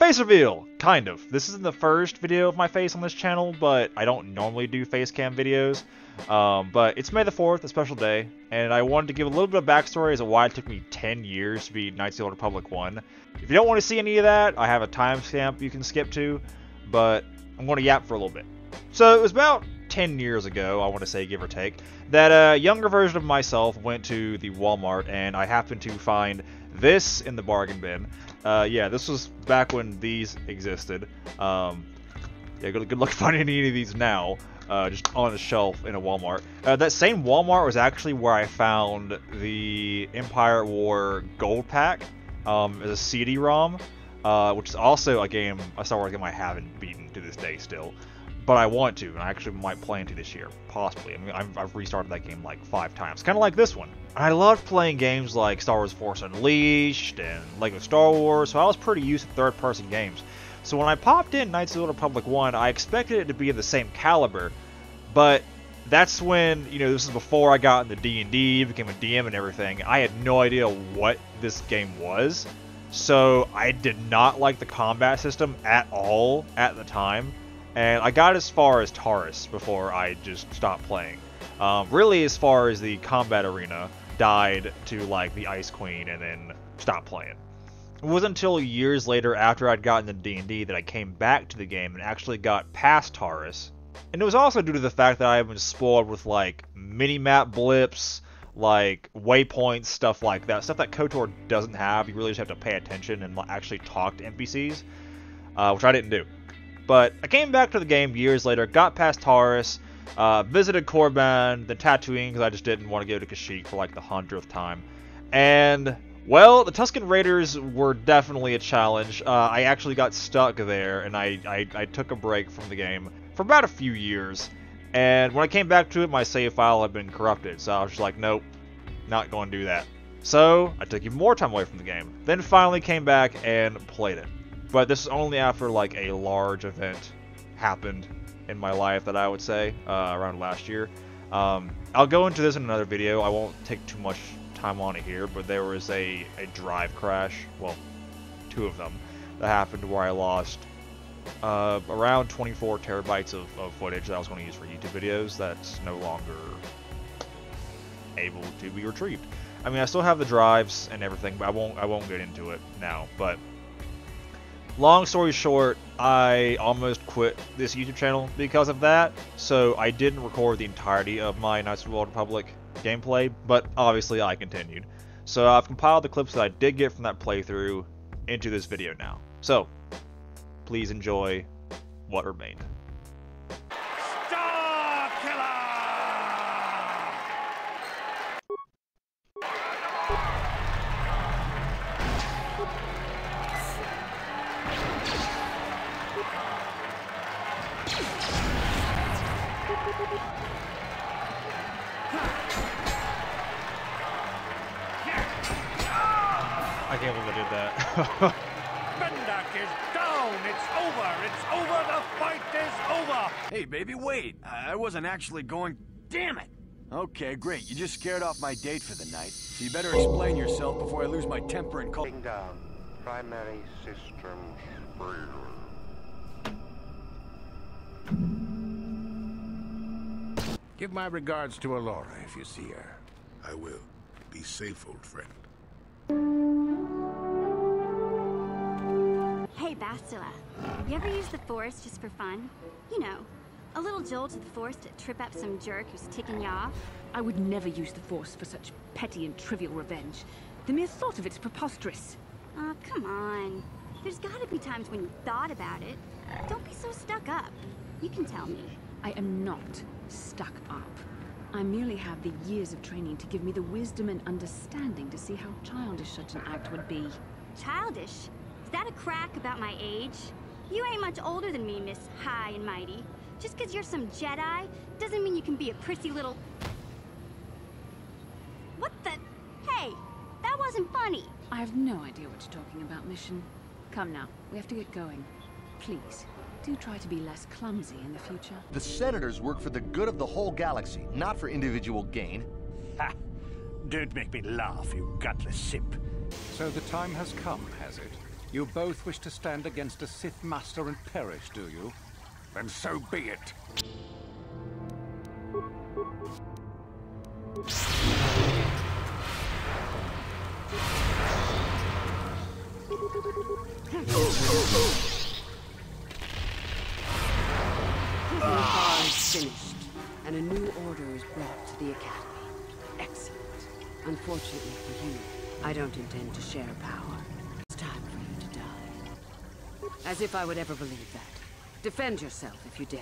Face reveal! Kind of. This isn't the first video of my face on this channel, but I don't normally do face cam videos. But it's May the 4th, a special day, and I wanted to give a little bit of backstory as to why it took me 10 years to beat Knights of the Old Republic 1. If you don't want to see any of that, I have a timestamp you can skip to, but I'm going to yap for a little bit. So it was about 10 years ago, I want to say, give or take, that a younger version of myself went to the Walmart, and I happened to find this in the bargain bin. Yeah, this was back when these existed. Yeah, good luck finding any of these now, just on a shelf in a Walmart. That same Walmart was actually where I found the Empire at War Gold Pack as a CD-ROM, which is also a game, a Star Wars game I haven't beaten to this day still. But I want to, and I actually might plan to this year, possibly. I mean, I've restarted that game like 5 times, kind of like this one. I loved playing games like Star Wars Force Unleashed and Lego Star Wars, so I was pretty used to third-person games. So when I popped in Knights of the Old Republic 1, I expected it to be of the same caliber, but that's when, you know, this is before I got into D&D, became a DM and everything. I had no idea what this game was, so I did not like the combat system at all at the time. And I got as far as Taurus before I just stopped playing. Really, as far as the combat arena, died to like the Ice Queen and then stopped playing. It wasn't until years later after I'd gotten into D&D that I came back to the game and actually got past Taurus. And it was also due to the fact that I had been spoiled with like mini-map blips, like waypoints, stuff like that. Stuff that KOTOR doesn't have. You really just have to pay attention and actually talk to NPCs, which I didn't do. But I came back to the game years later, got past Taurus, visited Korriban, then Tatooine, because I just didn't want to go to Kashyyyk for like the 100th time. And, well, the Tusken Raiders were definitely a challenge. I actually got stuck there, and I took a break from the game for about a few years. And when I came back to it, my save file had been corrupted, so I was just like, nope, not going to do that. So, I took even more time away from the game. Then finally came back and played it. But this is only after like a large event happened in my life that I would say, around last year. I'll go into this in another video. I won't take too much time on it here, but there was a drive crash, well, 2 of them, that happened where I lost around 24 terabytes of footage that I was going to use for YouTube videos that's no longer able to be retrieved. I mean, I still have the drives and everything, but I won't get into it now, but long story short, I almost quit this YouTube channel because of that, so I didn't record the entirety of my Knights of the Old Republic gameplay, but obviously I continued. So I've compiled the clips that I did get from that playthrough into this video now. So, please enjoy what remained. Star Killer! I can't believe I did that. Bendak is down! It's over! It's over! The fight is over! Hey, baby, wait. I wasn't actually going... Damn it! Okay, great. You just scared off my date for the night. So you better explain yourself before I lose my temper and call... Down. Primary systems failure. Give my regards to Alora if you see her. I will. Be safe, old friend. Hey, Bastila. You ever use the Force just for fun? You know, a little jolt to the Force to trip up some jerk who's ticking you off? I would never use the Force for such petty and trivial revenge. The mere thought of it's preposterous. Oh, come on. There's gotta be times when you thought about it. Don't be so stuck up. You can tell me. I am not stuck up. I merely have the years of training to give me the wisdom and understanding to see how childish such an act would be. Childish? Is that a crack about my age? You ain't much older than me, Miss High and Mighty. Just 'cause you're some Jedi doesn't mean you can be a prissy little... What the... Hey, that wasn't funny. I have no idea what you're talking about, Mission. Come now, we have to get going. Please, do try to be less clumsy in the future. The senators work for the good of the whole galaxy, not for individual gain. Ha! Don't make me laugh, you gutless simp. So the time has come, has it? You both wish to stand against a Sith Master and perish, do you? Then so be it. The bar is finished, and a new order is brought to the Academy. Excellent. Unfortunately for you, I don't intend to share power. It's time for you to die. As if I would ever believe that. Defend yourself if you dare.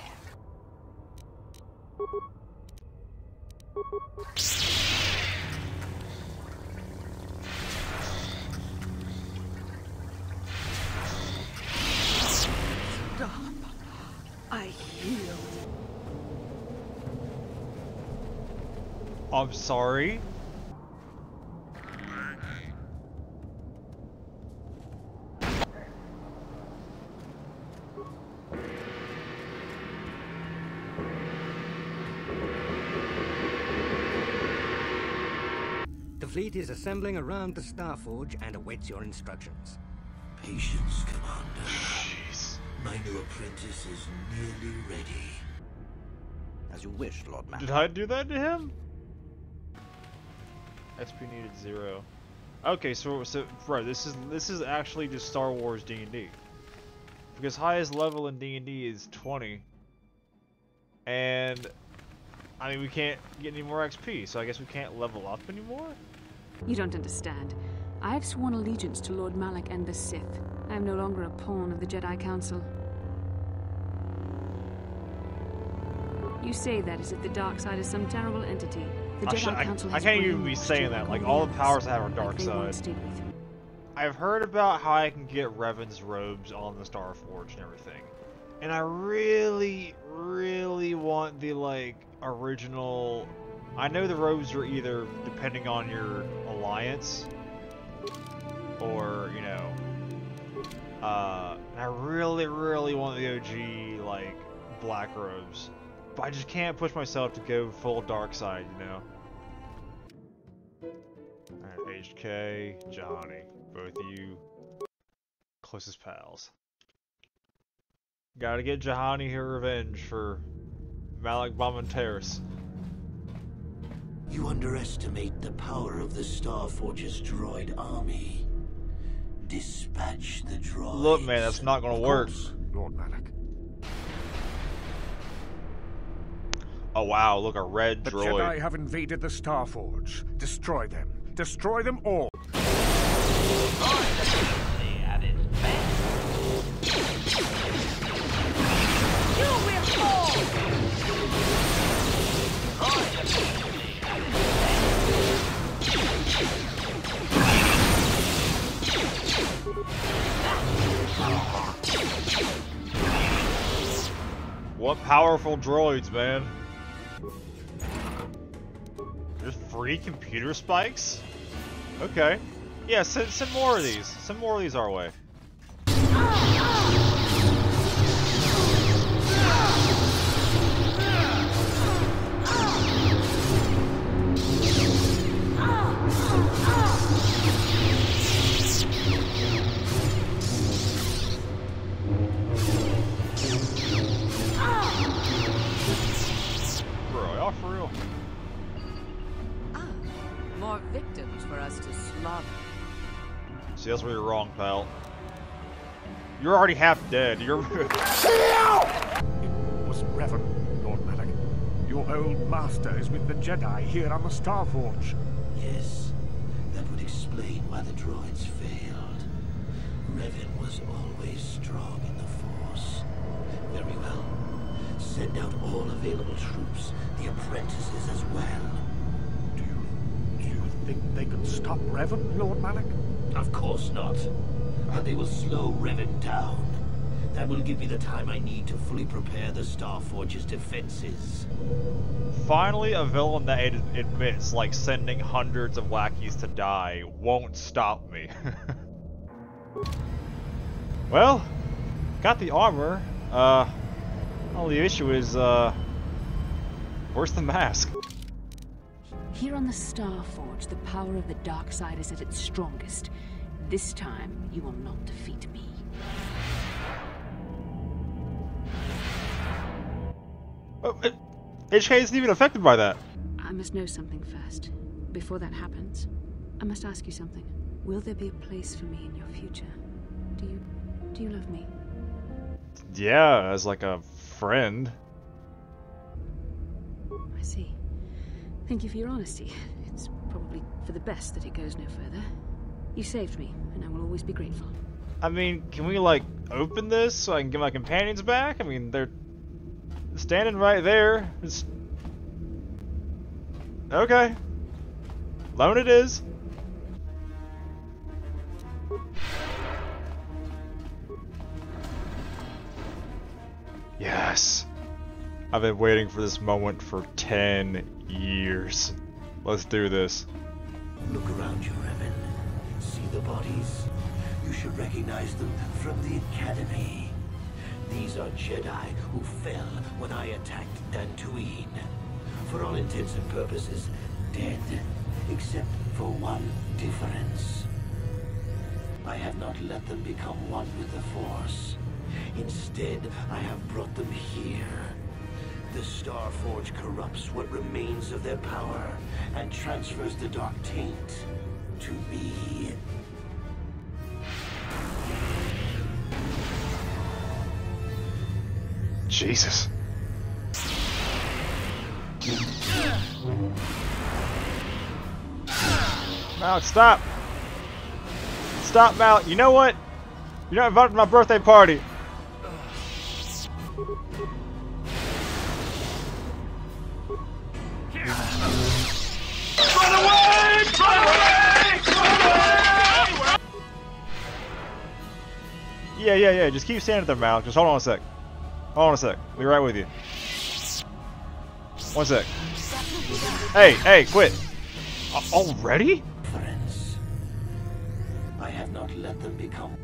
Stop. I healed. I'm sorry. The fleet is assembling around the Starforge and awaits your instructions. Patience, Commander. Jeez. My new apprentice is nearly ready. As you wish, Lord Malak. Did I do that to him? XP needed 0. Okay, so right, this is actually just Star Wars D&D. Because highest level in D&D is 20. And I mean, we can't get any more XP, so I guess we can't level up anymore? You don't understand. I have sworn allegiance to Lord Malak and the Sith. I am no longer a pawn of the Jedi Council. You say that as if the dark side is some terrible entity. The Jedi Council has I can't even be saying that. Like, all the powers I have are dark side. I've heard about how I can get Revan's robes on the Starforge and everything. And I really, really want the, like, original... I know the robes are either depending on your alliance, or, you know... and I really, really want the OG, like, black robes. But I just can't push myself to go full dark side, you know? Alright, HK, Johnny. Both of you closest pals. Gotta get Juhani her revenge for Malak Bamanteris. You underestimate the power of the Starforge's droid army. Dispatch the droids. Look, man, that's not gonna work. Lord Malak. Oh wow, look, a red The droid. Jedi have invaded the Starforge. Destroy them. Destroy them all. What powerful droids, man. There's free computer spikes? Okay. Yeah, send more of these. Send more of these our way. Bro, y'all for real? More victims for us to slaughter. See, that's where you're wrong, pal. You're already half dead. You're... It was Revan, Lord Malak. Your old master is with the Jedi here on the Starforge. Yes, that would explain why the droids failed. Revan was always strong in the Force. Very well. Send out all available troops, the apprentices as well. Do you think they can stop Revan, Lord Malak? Of course not. But they will slow Revan down. That will give me the time I need to fully prepare the Starforge's defenses. Finally, a villain that admits, like, sending hundreds of lackeys to die won't stop me. Well, got the armor. Only issue is, where's the mask? Here on the Starforge, the power of the dark side is at its strongest. This time, you will not defeat me. HK isn't even affected by that. I must know something first. Before that happens, I must ask you something. Will there be a place for me in your future? Do you love me? Yeah, as like a friend. I see. Thank you for your honesty. It's probably for the best that it goes no further. You saved me, and I will always be grateful. I mean, can we like open this so I can get my companions back? I mean, they're standing right there. It's... Okay. Loan it is. Yes. I've been waiting for this moment for 10 years. Let's do this. Look around you, Revan. See the bodies? You should recognize them from the Academy. These are Jedi who fell when I attacked Dantooine. For all intents and purposes, dead. Except for one difference. I have not let them become one with the Force. Instead, I have brought them here. The Starforge corrupts what remains of their power and transfers the dark taint to me. Jesus. Malik, stop! Stop, Malik. You know what? You're not invited to my birthday party. Run away! Run away! Run away! Yeah. Just keep standing there, Malik. Just hold on a sec. Hold on a sec. I'll be right with you. 1 sec. Hey, quit. Already? Friends, I have not let them become.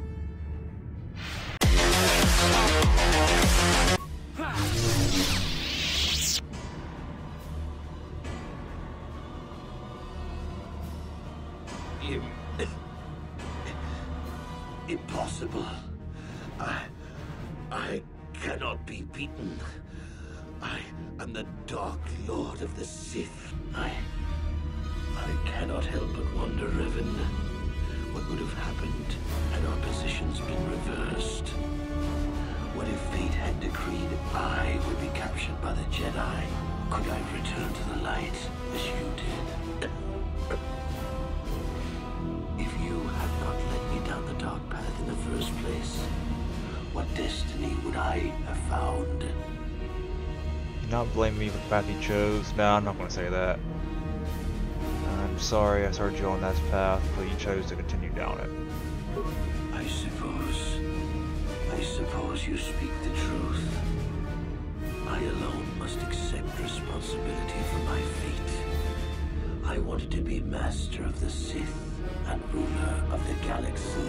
Impossible. I cannot be beaten. I am the Dark Lord of the Sith. I cannot help but wonder, Revan, what would have happened had our positions been reversed? What if fate had decreed I would be captured by the Jedi? Could I return to the light as you did? If you had not led me down the dark path in the first place, what destiny would I have found? Not blame me for the path you chose. No, I'm not going to say that. I'm sorry I started you on that path, but you chose to continue down it. I suppose you speak the truth. I alone must accept responsibility for my fate. I wanted to be master of the Sith and ruler of the galaxy,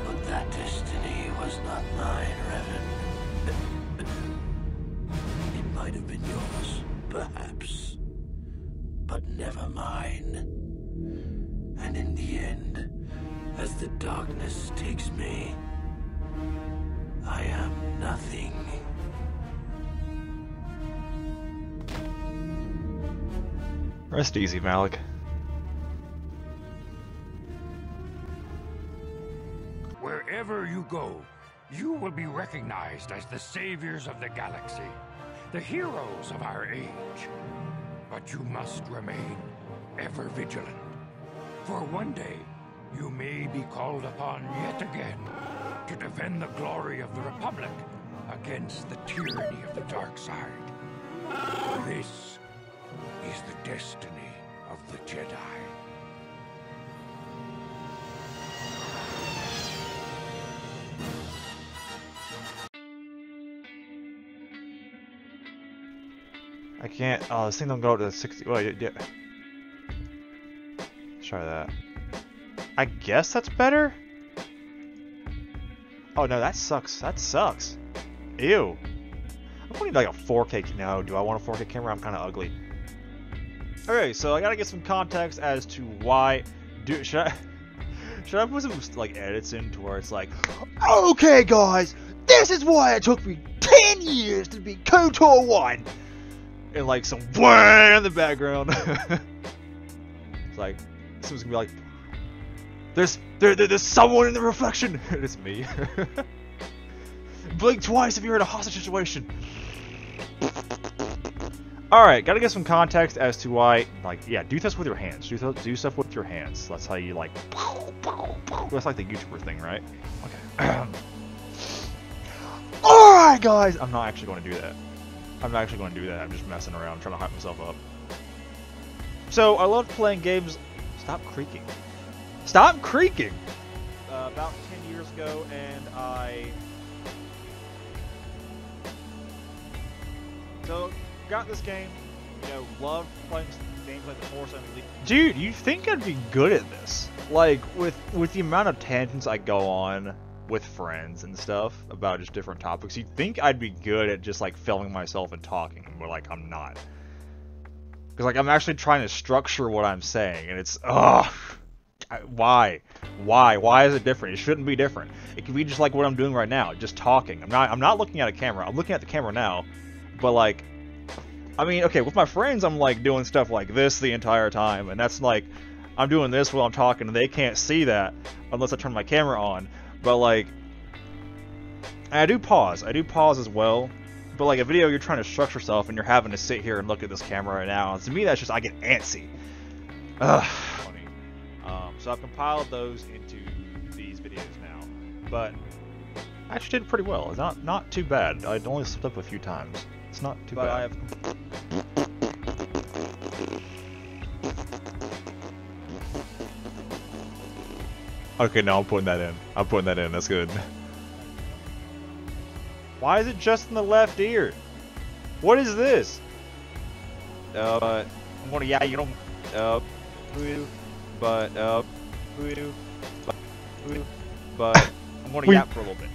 but that destiny was not mine, Revan. It might have been yours, perhaps, but never mine. And in the end, as the darkness takes me, I am nothing. Rest easy, Malik. Wherever you go, you will be recognized as the saviors of the galaxy, the heroes of our age. But you must remain ever vigilant, for one day you may be called upon yet again to defend the glory of the Republic against the tyranny of the dark side. This is the destiny of the Jedi. I can't. Oh, this thing don't go up to 60. Well, yeah. Let's try that. I guess that's better? Oh no, that sucks. That sucks. Ew. I need like a 4K. No, do I want a 4K camera? I'm kind of ugly. Okay, so I gotta get some context as to why. Should I put some like edits in to where it's like, okay guys, this is why it took me 10 years to be KOTOR 1, and like some whang in the background. It's like someone's gonna be like, there's someone in the reflection. It's me. Blink twice if you're in a hostage situation. Alright, gotta get some context as to why, like, yeah, do this with your hands. Do stuff with your hands. That's how you, like, that's like the YouTuber thing, right? Okay. Alright, guys! I'm not actually going to do that. I'm not actually going to do that. I'm just messing around, trying to hype myself up. So, I love playing games... Stop creaking. Stop creaking! About 10 years ago, and So, got this game, you know, loved playing games like The Force Unleashed. Dude, you think I'd be good at this? Like, with the amount of tangents I go on with friends and stuff about just different topics, you'd think I'd be good at just, like, filming myself and talking, but, like, I'm not. Because, like, I'm actually trying to structure what I'm saying, and it's, ugh! Why? Why is it different? It shouldn't be different. It could be just like what I'm doing right now, just talking. I'm not looking at a camera. I'm looking at the camera now, but, like, I mean, okay, with my friends, I'm, like, doing stuff like this the entire time, and that's, like, I'm doing this while I'm talking, and they can't see that unless I turn my camera on, but, like, and I do pause as well, but, like, a video, you're trying to structure yourself, and you're having to sit here and look at this camera right now, and to me, that's just, I get antsy. Ugh. Funny. So I've compiled those into these videos now, but I actually did pretty well. It's not too bad. I only slipped up a few times. It's not too bad. Okay, no, I'm putting that in. I'm putting that in. That's good. Why is it just in the left ear? What is this? I'm gonna, yeah, you don't, but I'm gonna yap for a little bit.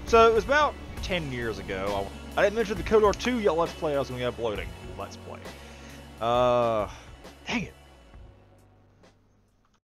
So it was about 10 years ago. I didn't mention the KOTOR 2 yet. Let's Play I was gonna be uploading. Let's Play. Dang it.